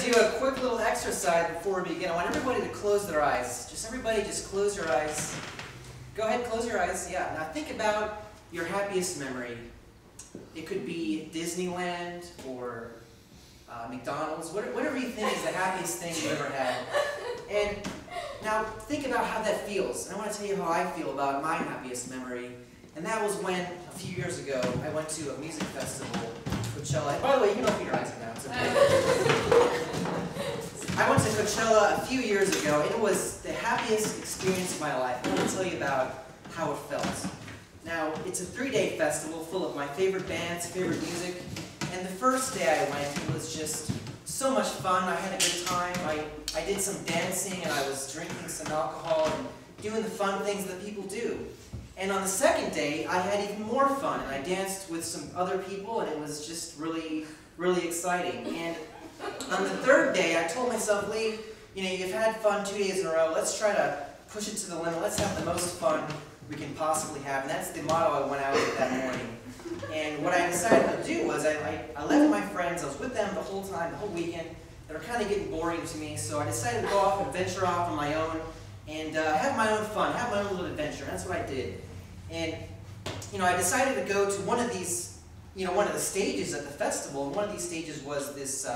to do a quick little exercise before we begin. I want everybody to close their eyes. Everybody just close your eyes. Go ahead, close your eyes. Yeah. Now think about your happiest memory. It could be Disneyland or McDonald's, whatever you think is the happiest thing you ever had. And now think about how that feels. And I want to tell you how I feel about my happiest memory. And that was when, a few years ago, I went to a music festival, Coachella. By the way, you can open your eyes now. It's okay. I went to Coachella a few years ago, and it was the happiest experience of my life. I want to tell you about how it felt. Now, it's a 3-day festival full of my favorite bands, favorite music. And the first day I went, it was just so much fun. I had a good time. I did some dancing, and I was drinking some alcohol and doing the fun things that people do. And on the second day, I had even more fun, and I danced with some other people, and it was just really, really exciting. And on the third day, I told myself, Lee, you know, you've had fun 2 days in a row. Let's try to push it to the limit. Let's have the most fun we can possibly have. And that's the motto I went out with that morning. And what I decided to do was I left my friends. I was with them the whole time, the whole weekend. They were kind of getting boring to me, so I decided to go off and venture off on my own and have my own fun, have my own little adventure. And that's what I did. And, you know, I decided to go to one of these, one of the stages at the festival. And one of these stages was this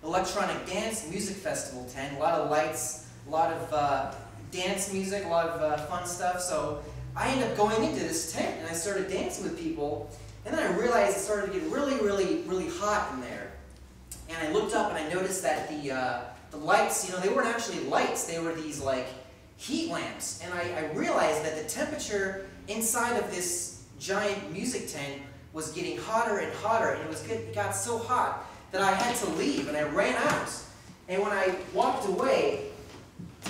electronic dance music festival tent. A lot of lights, a lot of dance music, a lot of fun stuff. So I ended up going into this tent and I started dancing with people. And then I realized it started to get really, really, really hot in there. And I looked up and I noticed that the lights, they weren't actually lights. They were these like heat lamps. And I realized that the temperature inside of this giant music tent was getting hotter and hotter, and it got so hot that I had to leave, and I ran out. And when I walked away,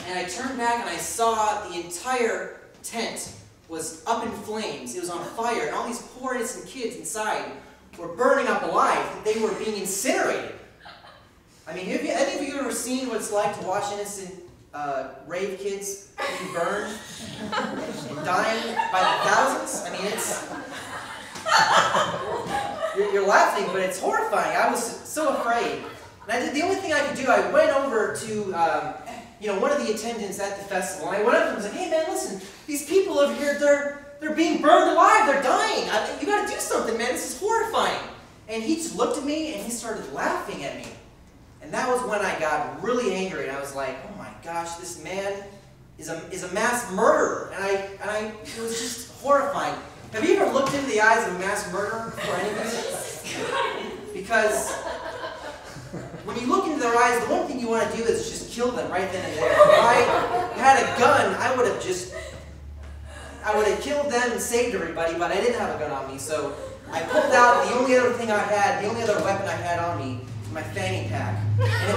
and I turned back and I saw the entire tent was up in flames. It was on fire, and all these poor innocent kids inside were burning up alive. They were being incinerated. I mean, have any of you ever seen what it's like to watch innocent rave kids being burned and dying by the thousands? I mean, it's... You're laughing, but it's horrifying. I was so afraid. And the only thing I could do, I went over to one of the attendants at the festival, and I went up to him and was like, hey man, listen, these people over here, they're being burned alive, they're dying. You gotta do something, man, this is horrifying. And he just looked at me and he started laughing at me. And that was when I got really angry, and I was like, oh my gosh, this man is a mass murderer. And it was just horrifying. Have you ever looked into the eyes of a mass murderer for any reason? Because when you look into their eyes, the one thing you want to do is just kill them right then and there. If I had a gun, I would have killed them and saved everybody, but I didn't have a gun on me, so I pulled out the only other thing I had, the only other weapon I had on me, my fanny pack. And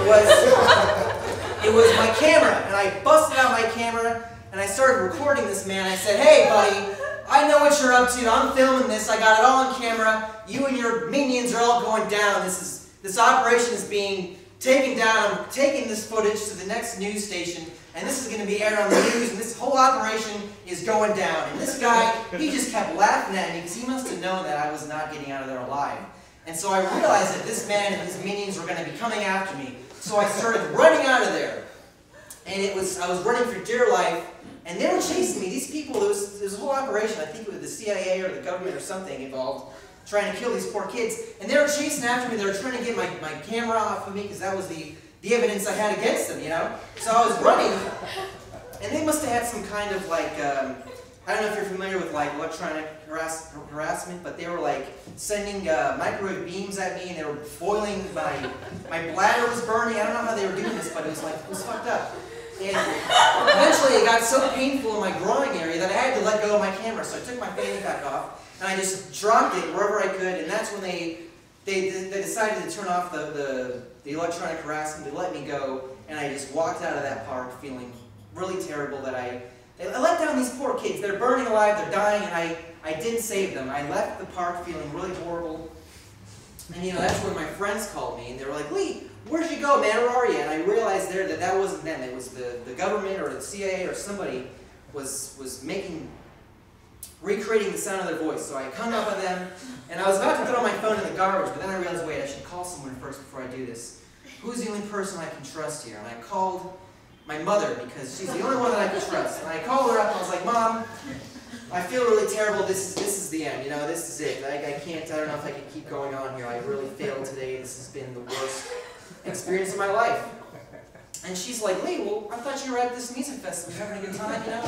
it was my camera, and I busted out my camera, and I started recording this man. I said, hey buddy, I know what you're up to, I'm filming this, I got it all on camera, you and your minions are all going down, this operation is being taken down, I'm taking this footage to the next news station, and this is going to be aired on the news, and this whole operation is going down. And this guy, he just kept laughing at me, because he must have known that I was not getting out of there alive. And so I realized that this man and his minions were going to be coming after me. So I started running out of there. And I was running for dear life, and they were chasing me. These people, there was a whole operation, I think it was the CIA or the government or something involved, trying to kill these poor kids. And they were chasing after me. They were trying to get my camera off of me, because that was the evidence I had against them, So I was running, and they must have had some kind of like, I don't know if you're familiar with like electronic harassment, but they were like sending microwave beams at me, and they were boiling, my bladder was burning. I don't know how they were doing this, but it was fucked up. And eventually it got so painful in my groin area that I had to let go of my camera. So I took my fanny pack off, and I just dropped it wherever I could, and that's when they decided to turn off the electronic harassment. They let me go, and I just walked out of that park feeling really terrible that I let down these poor kids. They're burning alive, they're dying, and I didn't save them. I left the park feeling really horrible. And that's when my friends called me, and they were like, Lee, where'd you go, man? Where are you? And I realized there that wasn't them. It was the government or the CIA or somebody was recreating the sound of their voice. So I hung up on them, and I was about to throw my phone in the garbage, but then I realized, wait, I should call someone first before I do this. who's the only person I can trust here? And I called my mother because she's the only one that I can trust. And I called her up and I was like, Mom, I feel really terrible. This is the end. You know, this is it. I don't know if I can keep going on here. I really failed today. This has been the worst experience of my life. And she's like, Lee, well, I thought you were at this music festival, having a good time, you know?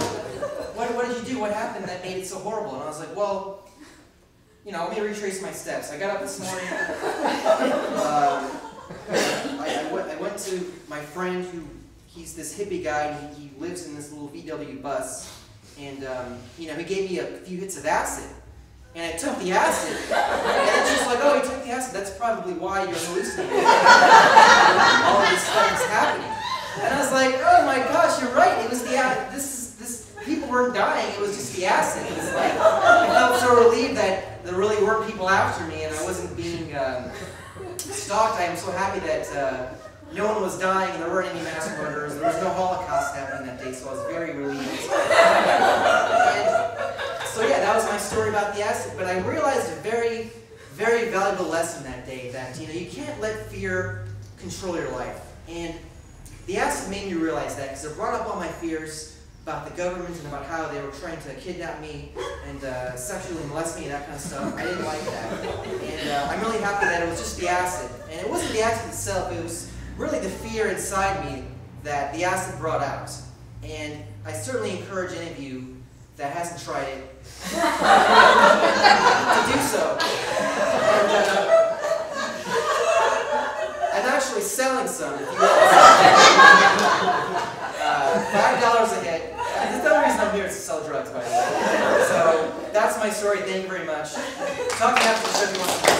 What did you do? What happened that made it so horrible? And I was like, well, you know, let me retrace my steps. I got up this morning. I went to my friend he's this hippie guy, and he lives in this little VW bus. And, you know, he gave me a few hits of acid. And I took the acid. And then she's like, oh, you took the acid. That's probably why you're hallucinating. All of this stuff is happening. And I was like, oh my gosh, you're right. It was the people weren't dying. It was just the acid. It was like, I felt so relieved that there really weren't people after me and I wasn't being stalked. I am so happy that no one was dying and there weren't any mass murders. There was no Holocaust happening that day, so I was very relieved. And so yeah, that was my story about the acid. But I realized a very, very valuable lesson that day that, you know, you can't let fear control your life. And the acid made me realize that because it brought up all my fears about the government and about how they were trying to kidnap me and sexually molest me and that kind of stuff. I didn't like that. And I'm really happy that it was just the acid. And it wasn't the acid itself, it was really the fear inside me that the acid brought out. And I certainly encourage any of you that hasn't tried it to do so. And, I'm actually selling some if you want $5 a hit. That's the only reason I'm here is to sell drugs, by the way. So that's my story. Thank you very much. Talk to you after the show if you want to.